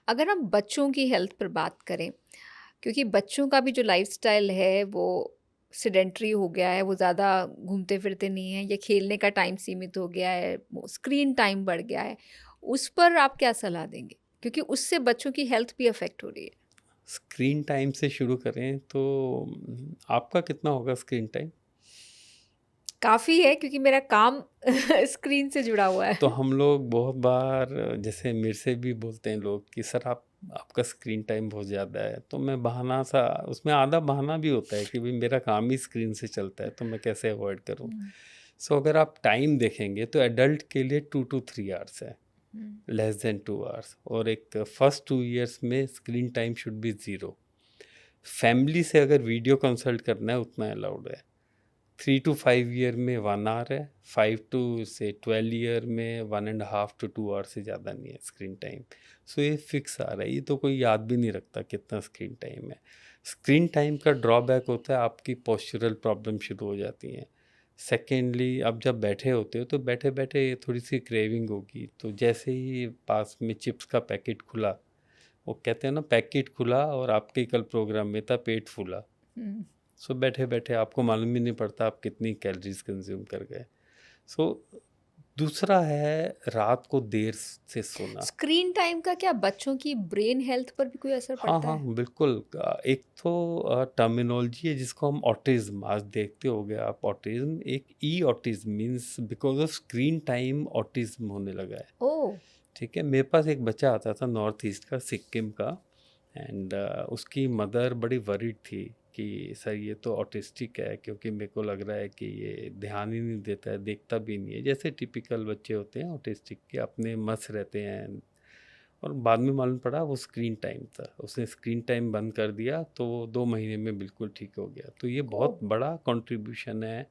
अगर हम बच्चों की हेल्थ पर बात करें, क्योंकि बच्चों का भी जो लाइफ़स्टाइल है वो सेडेंटरी हो गया है, वो ज़्यादा घूमते-फिरते नहीं हैं या खेलने का टाइम सीमित हो गया है, वो स्क्रीन टाइम बढ़ गया है। उस पर आप क्या सलाह देंगे? क्योंकि उससे बच्चों की हेल्थ भी अफ़ेक्ट हो रही है। स्क्रीन टाइम से शुरू करें तो आपका कितना होगा स्क्रीन टाइम? काफ़ी है क्योंकि मेरा काम स्क्रीन से जुड़ा हुआ तो है। हम लोग बहुत बार जैसे मेरे से भी बोलते हैं लोग कि सर आपका स्क्रीन टाइम बहुत ज़्यादा है, तो मैं बहाना सा उसमें आधा बहाना भी होता है कि भाई मेरा काम ही स्क्रीन से चलता है तो मैं कैसे अवॉइड करूं। हुँ, सो अगर आप टाइम देखेंगे तो एडल्ट के लिए 2 to 3 आवर्स है, हुँ, लेस देन 2 आवर्स, और एक फर्स्ट 2 इयर्स में screen time should be zero. Family से अगर वीडियो कंसल्ट करना है उतना अलाउड है। 3 to 5 ईयर में 1 आवर है, 5 to 12 ईयर में 1.5 to 2 आवर से ज़्यादा नहीं है स्क्रीन टाइम। सो ये फिक्स आ रहा है, ये तो कोई याद भी नहीं रखता कितना स्क्रीन टाइम है। स्क्रीन टाइम का ड्रॉबैक होता है आपकी पोस्चरल प्रॉब्लम शुरू हो जाती हैं। सेकेंडली, अब जब बैठे होते हो तो बैठे बैठे थोड़ी सी क्रेविंग होगी, तो जैसे ही पास में चिप्स का पैकेट खुला, वो कहते हैं ना, पैकेट खुला और आपके कल प्रोग्राम में था पेट फूला। हुँ। सो बैठे बैठे आपको मालूम भी नहीं पड़ता आप कितनी कैलोरीज कंज्यूम कर गए। सो दूसरा है रात को देर से सोना। स्क्रीन टाइम का क्या बच्चों की ब्रेन हेल्थ पर भी कोई असर हाँ पड़ता हाँ है? बिल्कुल। एक तो टर्मिनोलॉजी है जिसको हम ऑटिज्म, आज देखते होगे आप ऑटिज्म, एक ई autism means because of screen time autism होने लगा है। ओह! ठीक है, मेरे पास एक बच्चा आता था नॉर्थ ईस्ट का, सिक्किम का, एंड उसकी मदर बड़ी वरीड थी कि सर ये तो ऑटिस्टिक है, क्योंकि मेरे को लग रहा है कि ये ध्यान ही नहीं देता है, देखता भी नहीं है, जैसे टिपिकल बच्चे होते हैं ऑटिस्टिक के, अपने मस्त रहते हैं। और बाद में मालूम पड़ा वो स्क्रीन टाइम था, उसने स्क्रीन टाइम बंद कर दिया तो वो 2 महीने में बिल्कुल ठीक हो गया। तो ये ओह! बहुत बड़ा कंट्रीब्यूशन है।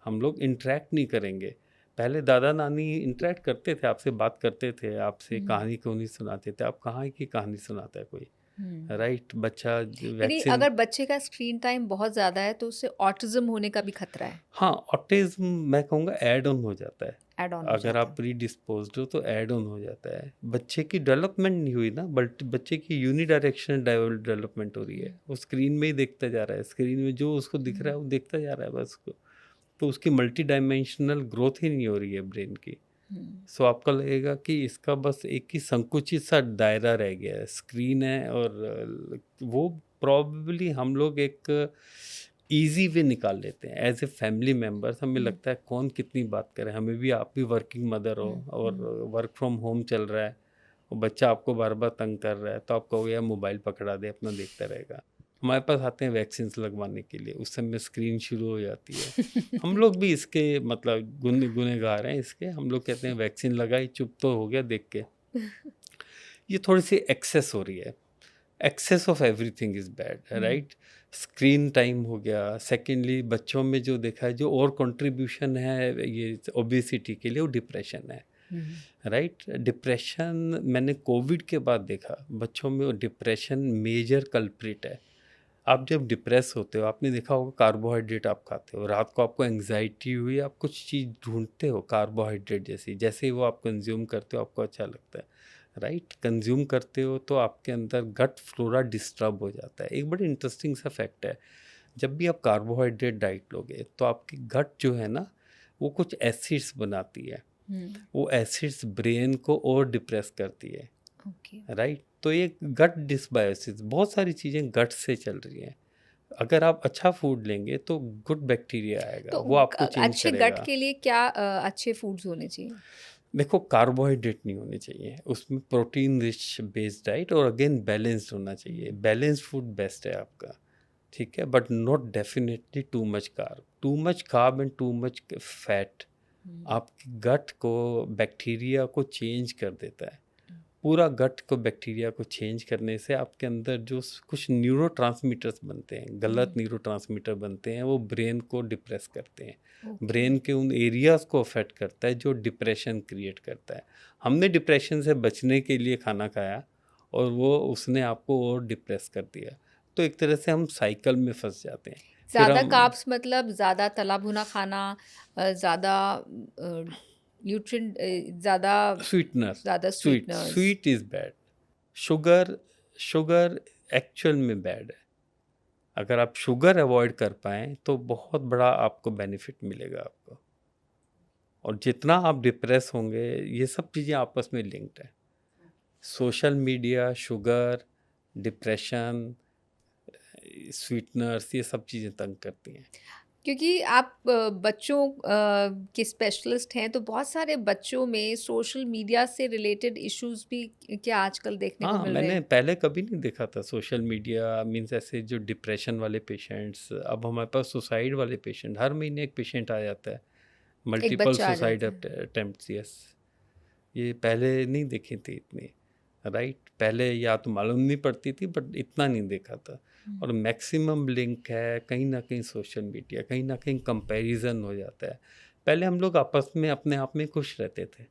हम लोग इंटरेक्ट नहीं करेंगे। पहले दादा नानी इंटरेक्ट करते थे, आपसे बात करते थे, आपसे हुँ, कहानी क्यों सुनाते थे, अब कहाँ की कहानी सुनाता है कोई। हुँ। राइट, बच्चा यानी वैक्सीन। अगर बच्चे का स्क्रीन टाइम बहुत ज़्यादा है तो उससे ऑटिज़्म होने का भी खतरा है, हाँ, ऑटिज़्म मैं कहूँगा ऐड ऑन हो जाता है। ऐड ऑन हो अगर जाता आप है। प्रीडिस्पोज़्ड हो तो ऐड ऑन हो जाता है। बच्चे की डेवलपमेंट नहीं हुई ना, बट बच्चे की यूनिडायरेक्शनल डेवलपमेंट हो रही है। हुँ, वो स्क्रीन में ही देखता जा रहा है, स्क्रीन में जो उसको दिख रहा हुँ, है वो देखता जा रहा है बस को। तो उसकी मल्टी डायमेंशनल ग्रोथ ही नहीं हो रही है ब्रेन की। हुँ, सो आपको लगेगा कि इसका बस एक ही संकुचित सा दायरा रह गया है, स्क्रीन है, और वो प्रॉबेबली हम लोग एक ईज़ी वे निकाल लेते हैं एज़ ए फैमिली मेंबर्स। हमें हुँ, लगता है कौन कितनी बात करे, हमें भी, आप भी वर्किंग मदर हो हुँ, और हुँ, वर्क फ्रॉम होम चल रहा है, और बच्चा आपको बार-बार तंग कर रहा है, तो आप कहोगे यार मोबाइल पकड़ा दे, अपना देखता रहेगा। हमारे पास आते हैं वैक्सीन्स लगवाने के लिए, उस समय स्क्रीन शुरू हो जाती है। हम लोग भी इसके मतलब गुनहगार हैं इसके। हम लोग कहते हैं वैक्सीन लगाई, चुप तो हो गया देख के। ये थोड़ी-सी एक्सेस हो रही है। Access of everything is bad, hmm, right? Screen time हो गया। सेकेंडली, बच्चों में जो देखा है, जो और कंट्रीब्यूशन है ये ओबेसिटी के लिए, वो डिप्रेशन है, हुँ, राइट? डिप्रेशन मैंने कोविड के बाद देखा, बच्चों में वो डिप्रेशन मेजर कल्प्रिट है। आप जब डिप्रेस होते हो, आपने देखा होगा कार्बोहाइड्रेट आप खाते हो, रात को आपको एंग्जाइटी हुई, आप कुछ चीज़ ढूंढते हो कार्बोहाइड्रेट जैसी, जैसे ही वो आप कंज्यूम करते हो आपको अच्छा लगता है, राइट? कंज्यूम करते हो तो आपके अंदर गट फ्लोरा डिस्टर्ब हो जाता है। एक बड़ी इंटरेस्टिंग सा फैक्ट है, जब भी आप कार्बोहाइड्रेट डाइट लोगे तो आपकी गट जो है ना, वो कुछ एसिड्स बनाती है। हुँ, वो एसिड्स ब्रेन को और डिप्रेस करती है, ओके। राइट? तो ये गट डिसबायोसिस, बहुत सारी चीज़ें गट से चल रही हैं। अगर आप अच्छा फूड लेंगे तो गुड बैक्टीरिया आएगा, तो वो आपको चेंज अच्छे गट करेगा। के लिए क्या अच्छे फूड्स होने चाहिए? देखो, कार्बोहाइड्रेट नहीं होने चाहिए उसमें, प्रोटीन रिच बेस्ड डाइट, और अगेन बैलेंस्ड होना चाहिए। हुँ, बैलेंस्ड फूड बेस्ट है आपका, ठीक है, but not definitely too much carb. Too much carb and too much fat हुँ, आपकी गट को, बैक्टीरिया को चेंज कर देता है। हुँ, पूरा गट को, बैक्टीरिया को चेंज करने से आपके अंदर जो कुछ न्यूरोट्रांसमीटर्स बनते हैं, गलत हुँ, न्यूरोट्रांसमीटर बनते हैं, वो ब्रेन को डिप्रेस करते हैं। ओके। ब्रेन के उन एरियाज़ को अफेक्ट करता है जो डिप्रेशन क्रिएट करता है। हमने डिप्रेशन से बचने के लिए खाना खाया और वो उसने आपको और डिप्रेस कर दिया। तो एक तरह से हम साइकिल में फंस जाते हैं। फिर ज़्यादा हम कार्ब्स मतलब ज़्यादा तला भुना खाना, ज़्यादा न्यूट्रिएंट ज़्यादा स्वीटनर, ज़्यादा sweet sweeteners. Sweet is bad. Sugar sugar actual में बैड है। अगर आप शुगर अवॉइड कर पाएँ तो बहुत बड़ा आपको बेनिफिट मिलेगा आपको। और जितना आप डिप्रेस होंगे, ये सब चीज़ें आपस में लिंक्ड है। Social media, sugar, depression, sweeteners, ये सब चीज़ें तंग करती हैं। क्योंकि आप बच्चों के स्पेशलिस्ट हैं, तो बहुत सारे बच्चों में सोशल मीडिया से रिलेटेड इश्यूज़ भी क्या आजकल देखने को हाँ, मिल रहे मैंने हैं? पहले कभी नहीं देखा था सोशल मीडिया मीन्स ऐसे जो डिप्रेशन वाले पेशेंट्स, अब हमारे पास सुसाइड वाले पेशेंट, हर महीने एक पेशेंट आ जाता है, एक मल्टीपल बच्चा आ सुसाइड जाता है। Attempts, yes. ये पहले नहीं देखी थी इतनी, राइट? पहले या तो मालूम नहीं पड़ती थी, बट इतना नहीं देखा था। हुँ। और मैक्सिमम लिंक है कहीं ना कहीं सोशल मीडिया, कहीं ना कहीं कंपैरिजन हो जाता है। पहले हम लोग आपस में अपने आप में खुश रहते थे,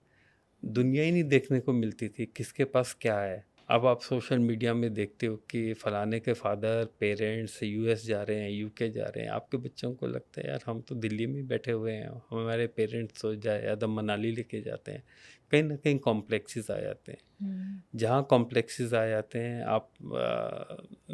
दुनिया ही नहीं देखने को मिलती थी किसके पास क्या है। अब आप सोशल मीडिया में देखते हो कि फलाने के फादर पेरेंट्स यूएस जा रहे हैं, यूके जा रहे हैं, आपके बच्चों को लगता है यार हम तो दिल्ली में बैठे हुए हैं, हमारे पेरेंट्स सोच जाए या तो मनाली लेके जाते हैं। कहीं ना कहीं कॉम्प्लेक्सेस आ जाते हैं। हुँ। जहाँ कॉम्प्लेक्सेस आ जाते हैं,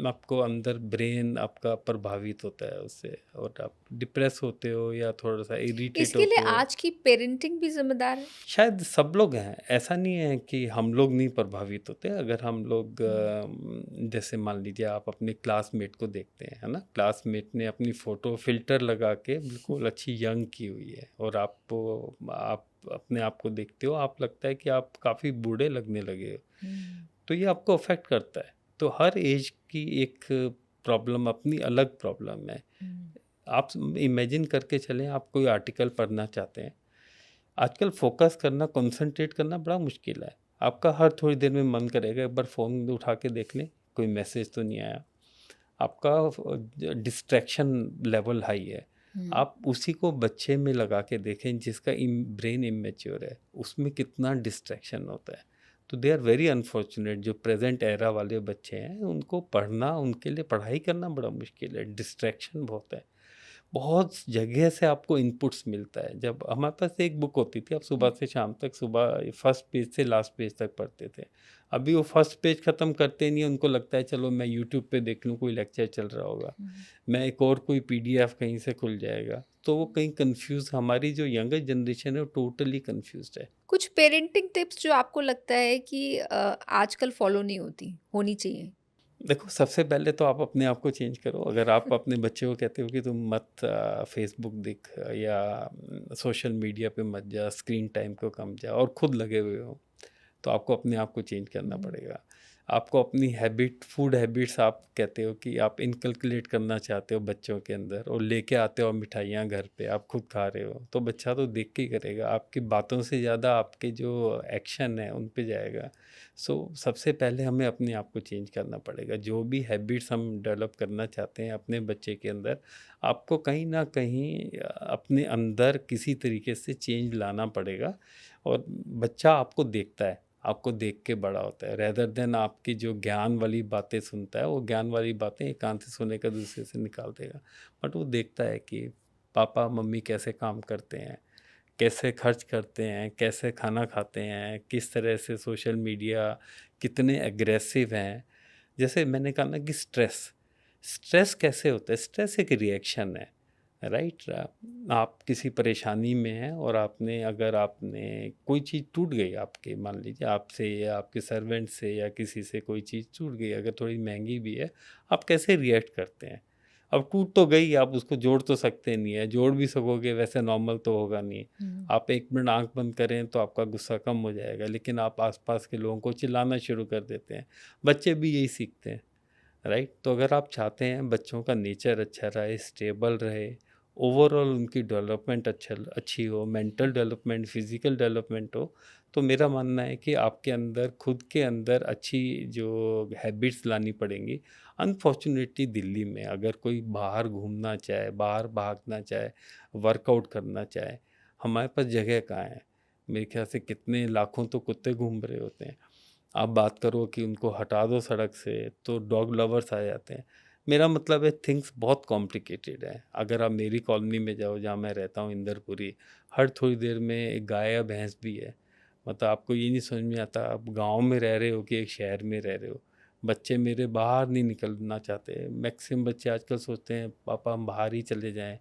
आपको अंदर ब्रेन आपका प्रभावित होता है उससे, और आप डिप्रेस होते हो या थोड़ा सा इरिटेट इसके लिए होते हो। आज की पेरेंटिंग भी ज़िम्मेदार है? शायद सब लोग हैं, ऐसा नहीं है कि हम लोग नहीं प्रभावित होते। अगर हम लोग हुँ। जैसे मान लीजिए आप अपने क्लासमेट को देखते हैं, है ना, क्लासमेट ने अपनी फ़ोटो फ़िल्टर लगा के बिल्कुल अच्छी यंग की हुई है, और आप अपने आप को देखते हो, आप लगता है कि आप काफ़ी बूढ़े लगने लगे हो। हुँ। तो ये आपको अफ़ेक्ट करता है। तो हर एज की एक प्रॉब्लम, अपनी अलग प्रॉब्लम है। हुँ। आप इमेजिन करके चलें, आप कोई आर्टिकल पढ़ना चाहते हैं, आजकल फ़ोकस करना, कंसंट्रेट करना बड़ा मुश्किल है। आपका हर थोड़ी देर में मन करेगा एक बार फ़ोन उठा के देख लें, कोई मैसेज तो नहीं आया। आपका डिस्ट्रैक्शन लेवल हाई है। हुँ। आप उसी को बच्चे में लगा के देखें जिसका ब्रेन इमेच्योर है, उसमें कितना डिस्ट्रैक्शन होता है। तो दे आर वेरी अनफॉर्चुनेट, जो प्रेजेंट एरा वाले बच्चे हैं, उनको पढ़ना, उनके लिए पढ़ाई करना बड़ा मुश्किल है, डिस्ट्रैक्शन बहुत है। बहुत जगह से आपको इनपुट्स मिलता है। जब हमारे पास एक बुक होती थी, आप सुबह हुँ। से शाम तक, सुबह फर्स्ट पेज से लास्ट पेज तक पढ़ते थे। अभी वो फर्स्ट पेज ख़त्म करते नहीं हैं, उनको लगता है चलो मैं यूट्यूब पे देख लूँ, कोई लेक्चर चल रहा होगा, हुँ। मैं एक और कोई पीडीएफ कहीं से खुल जाएगा। तो वो कहीं कन्फ्यूज़, हमारी जो यंगर जनरेशन है वो टोटली कन्फ्यूज़्ड है। कुछ पेरेंटिंग टिप्स जो आपको लगता है कि आजकल फ़ॉलो नहीं होनी चाहिए? देखो, सबसे पहले तो आप अपने आप को चेंज करो। अगर आप अपने बच्चे को कहते हो कि तुम मत फ़ेसबुक देख या सोशल मीडिया पे मत जा, स्क्रीन टाइम को कम जा, और खुद लगे हुए हो, तो आपको अपने आप को चेंज करना हुँ। पड़ेगा। आपको अपनी फूड हैबिट्स, आप कहते हो कि आप इनकलकुलेट करना चाहते हो बच्चों के अंदर, और लेके आते हो मिठाइयाँ घर पे, आप खुद खा रहे हो, तो बच्चा तो देख के ही करेगा। आपकी बातों से ज़्यादा आपके जो एक्शन है उन पे जाएगा। सबसे पहले हमें अपने आप को चेंज करना पड़ेगा। जो भी हैबिट्स हम डेवलप करना चाहते हैं अपने बच्चे के अंदर, आपको कहीं न कहीं अपने अंदर किसी तरीके से चेंज लाना पड़ेगा। और बच्चा आपको देखता है, आपको देख के बड़ा होता है, रेदर देन आपकी जो ज्ञान वाली बातें सुनता है, वो ज्ञान वाली बातें एक कान से सुनेगा, दूसरे से निकाल देगा। बट वो देखता है कि पापा मम्मी कैसे काम करते हैं, कैसे खर्च करते हैं, कैसे खाना खाते हैं, किस तरह से सोशल मीडिया, कितने एग्रेसिव हैं। जैसे मैंने कहा ना कि स्ट्रेस कैसे होता है, स्ट्रेस एक रिएक्शन है, राइट? आप किसी परेशानी में हैं, और अगर आपने कोई चीज़ टूट गई आपके, मान लीजिए आपसे या आपके सर्वेंट से या किसी से कोई चीज़ टूट गई, अगर थोड़ी महंगी भी है, आप कैसे रिएक्ट करते हैं? अब टूट तो गई, आप उसको जोड़ तो सकते नहीं है, जोड़ भी सकोगे वैसे नॉर्मल तो होगा नहीं। हुँ। आप एक मिनट आंख बंद करें तो आपका गुस्सा कम हो जाएगा, लेकिन आप आसपास के लोगों को चिल्लाना शुरू कर देते हैं। बच्चे भी यही सीखते हैं, राइट? तो अगर आप चाहते हैं बच्चों का नेचर अच्छा रहे, स्टेबल रहे, ओवरऑल उनकी डेवलपमेंट अच्छी हो, मेंटल डेवलपमेंट, फिजिकल डेवलपमेंट हो, तो मेरा मानना है कि आपके अंदर, खुद के अंदर अच्छी जो हैबिट्स लानी पड़ेंगी। अनफॉर्चुनेटली दिल्ली में अगर कोई बाहर घूमना चाहे, बाहर भागना चाहे, वर्कआउट करना चाहे, हमारे पास जगह कहाँ है? मेरे ख्याल से कितने लाखों तो कुत्ते घूम रहे होते हैं। आप बात करो कि उनको हटा दो सड़क से, तो डॉग लवर्स आ जाते हैं। मेरा मतलब है थिंग्स बहुत कॉम्प्लिकेटेड है। अगर आप मेरी कॉलोनी में जाओ, जहाँ मैं रहता हूँ, इंदरपुरी, हर थोड़ी देर में एक गाय या भैंस भी है। मतलब आपको ये नहीं समझ में आता आप गांव में रह रहे हो कि एक शहर में रह रहे हो। बच्चे मेरे बाहर नहीं निकलना चाहते, मैक्सिमम बच्चे आजकल सोचते हैं पापा हम बाहर ही चले जाएं,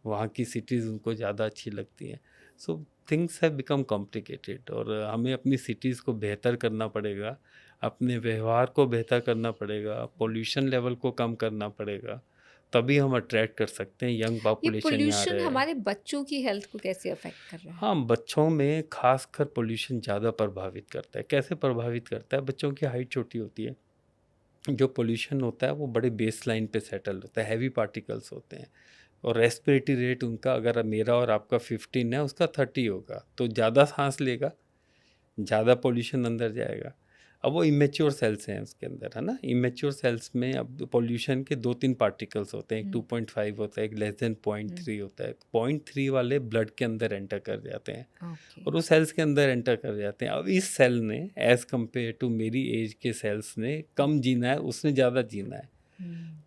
वहाँ की सिटीज़ उनको ज़्यादा अच्छी लगती हैं। So things have become complicated और हमें अपनी सिटीज़ को बेहतर करना पड़ेगा, अपने व्यवहार को बेहतर करना पड़ेगा, पोल्यूशन लेवल को कम करना पड़ेगा, तभी हम अट्रैक्ट कर सकते हैं यंग ये पॉपुलेशन यहाँ पोल्यूशन रहे। हमारे बच्चों की हेल्थ को कैसे अफेक्ट कर रहा है? हाँ, बच्चों में खासकर पोल्यूशन ज़्यादा प्रभावित करता है। कैसे प्रभावित करता है? बच्चों की हाइट छोटी होती है, जो पोल्यूशन होता है वो बड़े बेस लाइन पे सेटल होता है, हैवी पार्टिकल्स होते हैं और रेस्पिरेटरी रेट उनका अगर मेरा और आपका 15 है, उसका 30 होगा, तो ज़्यादा सांस लेगा, ज़्यादा पोल्यूशन अंदर जाएगा। अब वो इमेच्योर सेल्स हैं उसके अंदर, है ना? इमेच्योर सेल्स में अब पोल्यूशन के 2-3 पार्टिकल्स होते हैं, एक 2.5 होता है, एक लेस देन 0.3 होता है। 0.3 वाले ब्लड के अंदर एंटर कर जाते हैं ओके। और वो सेल्स के अंदर एंटर कर जाते हैं। अब इस सेल ने एज़ कम्पेयर टू मेरी एज के सेल्स ने कम जीना है, उसने ज़्यादा जीना है।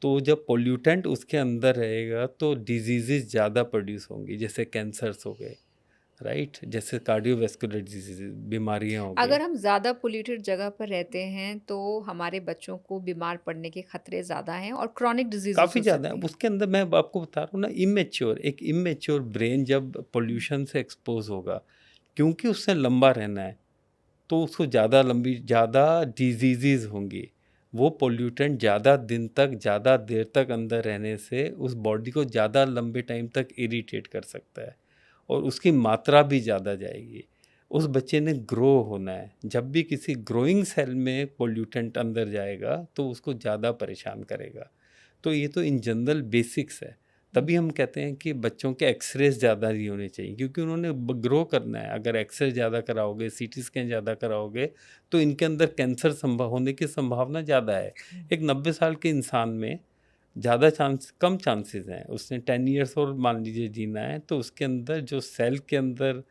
तो जब पोल्यूटेंट उसके अंदर रहेगा तो डिजीज़ेज़ ज़्यादा प्रोड्यूस होंगी, जैसे कैंसर्स हो गए, राइट? जैसे कार्डियोवैस्कुलर डिजीज़ेज़, बीमारियाँ हो गई। अगर हम ज़्यादा पोल्यूटेड जगह पर रहते हैं तो हमारे बच्चों को बीमार पड़ने के खतरे ज़्यादा हैं और क्रॉनिक डिजीजेस काफ़ी हो ज़्यादा है। सकते हैं। उसके अंदर मैं आपको बता रहा हूँ ना, इमेच्योर, एक इमेच्योर ब्रेन जब पोल्यूशन से एक्सपोज़ होगा, क्योंकि उससे लंबा रहना है, तो उसको ज़्यादा डिजीज़ेज़ होंगी। वो पोल्यूटेंट ज़्यादा दिन तक, ज़्यादा देर तक अंदर रहने से उस बॉडी को ज़्यादा लंबे टाइम तक इरिटेट कर सकता है और उसकी मात्रा भी ज़्यादा जाएगी। उस बच्चे ने ग्रो होना है, जब भी किसी ग्रोइंग सेल में पोल्यूटेंट अंदर जाएगा तो उसको ज़्यादा परेशान करेगा। तो ये तो इन जनरल बेसिक्स है। तभी हम कहते हैं कि बच्चों के एक्सरेज ज़्यादा नहीं होने चाहिए, क्योंकि उन्होंने ग्रो करना है। अगर एक्सरे ज़्यादा कराओगे, सीटी स्कैन ज़्यादा कराओगे, तो इनके अंदर कैंसर संभव होने की संभावना ज़्यादा है। एक 90 साल के इंसान में ज़्यादा चांस कम चांसेस हैं, उसने 10 ईयर्स और मान लीजिए जीना है, तो उसके अंदर जो सेल के अंदर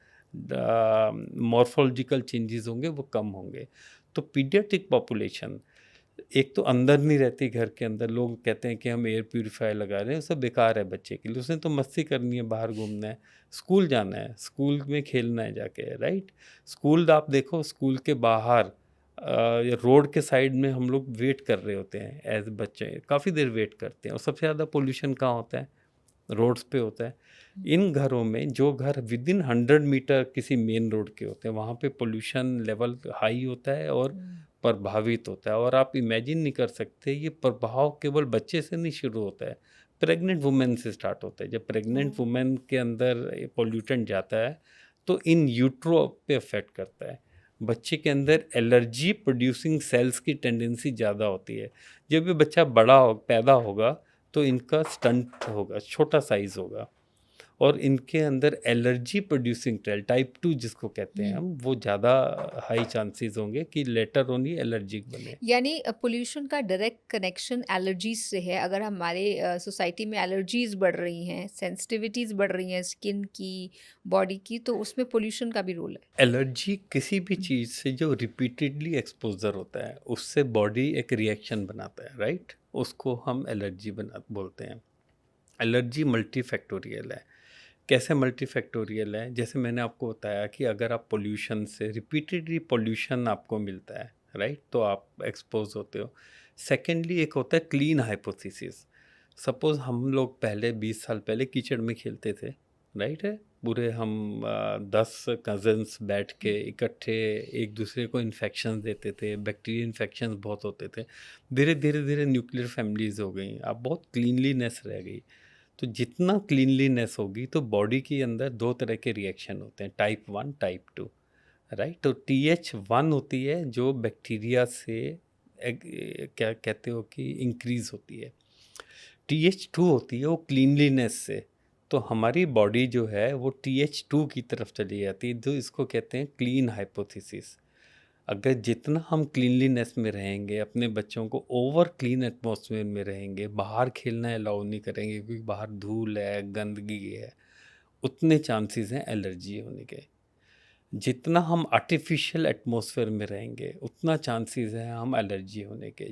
मॉर्फोलॉजिकल चेंजेस होंगे वो कम होंगे। तो पीडियाट्रिक पॉपुलेशन, एक तो अंदर नहीं रहती घर के अंदर, लोग कहते हैं कि हम एयर प्यूरीफायर लगा रहे हैं, सब बेकार है बच्चे के लिए। उसने तो मस्ती करनी है, बाहर घूमना है, स्कूल जाना है, स्कूल में खेलना है जाके, राइट? स्कूल आप देखो, स्कूल के बाहर या रोड के साइड में हम लोग वेट कर रहे होते हैं, एज बच्चे काफ़ी देर वेट करते हैं। और सबसे ज़्यादा पोल्यूशन कहाँ होता है? रोड्स पे होता है। इन घरों में, जो घर विदिन 100 मीटर किसी मेन रोड के होते हैं, वहाँ पे पोल्यूशन लेवल हाई होता है और प्रभावित होता है। और आप इमेजिन नहीं कर सकते, ये प्रभाव केवल बच्चे से नहीं शुरू होता है, प्रेग्नेंट वुमेन से स्टार्ट होता है। जब प्रेग्नेंट वुमेन के अंदर पोल्यूटेंट जाता है तो इन यूट्रो पे अफेक्ट करता है। बच्चे के अंदर एलर्जी प्रोड्यूसिंग सेल्स की टेंडेंसी ज़्यादा होती है। जब ये बच्चा पैदा होगा तो इनका स्टंट होगा, छोटा साइज होगा और इनके अंदर एलर्जी प्रोड्यूसिंग सेल टाइप 2 जिसको कहते हैं हम, वो ज़्यादा हाई चांसेस होंगे कि लेटर ऑन ये एलर्जिक बने। यानी पोल्यूशन का डायरेक्ट कनेक्शन एलर्जीज से है। अगर हमारे सोसाइटी में एलर्जीज बढ़ रही हैं, सेंसिटिविटीज़ बढ़ रही हैं स्किन की, बॉडी की, तो उसमें पोल्यूशन का भी रोल है। एलर्जी किसी भी चीज़ से जो रिपीटेडली एक्सपोजर होता है, उससे बॉडी एक रिएक्शन बनाता है, राइट? उसको हम एलर्जी बना बोलते हैं। एलर्जी मल्टीफैक्टोरियल है। कैसे मल्टीफैक्टोरियल है? जैसे मैंने आपको बताया कि अगर आप पोल्यूशन से रिपीटेडली पोल्यूशन आपको मिलता है, राइट? तो आप एक्सपोज होते हो। सेकेंडली एक होता है क्लीन हाइपोथेसिस। सपोज हम लोग पहले 20 साल पहले कीचड़ में खेलते थे, राइट है? पूरे हम 10 कज़न्स बैठ के इकट्ठे एक दूसरे को इन्फेक्शन देते थे, बैक्टीरियल इन्फेक्शन बहुत होते थे। धीरे धीरे न्यूक्लियर फैमिलीज़ हो गई, अब बहुत क्लीनलीनेस रह गई। तो जितना क्लीनलीनेस होगी तो बॉडी के अंदर दो तरह के रिएक्शन होते हैं, टाइप 1, टाइप 2, राइट? तो TH1 होती है जो बैक्टीरिया से क्या कहते हो कि इंक्रीज होती है। TH2 होती है वो क्लीनलीनेस से। तो हमारी बॉडी जो है वो TH2 की तरफ चली जाती है, जो इसको कहते हैं क्लीन हाइपोथेसिस। अगर जितना हम क्लीनलीनेस में रहेंगे, अपने बच्चों को ओवर क्लीन एटमॉस्फेयर में रहेंगे, बाहर खेलना अलाउ नहीं करेंगे क्योंकि बाहर धूल है, गंदगी है, उतने चांसेस हैं एलर्जी होने के। जितना हम आर्टिफिशियल एटमॉस्फेयर में रहेंगे, उतना चांसेस है हम एलर्जी होने के।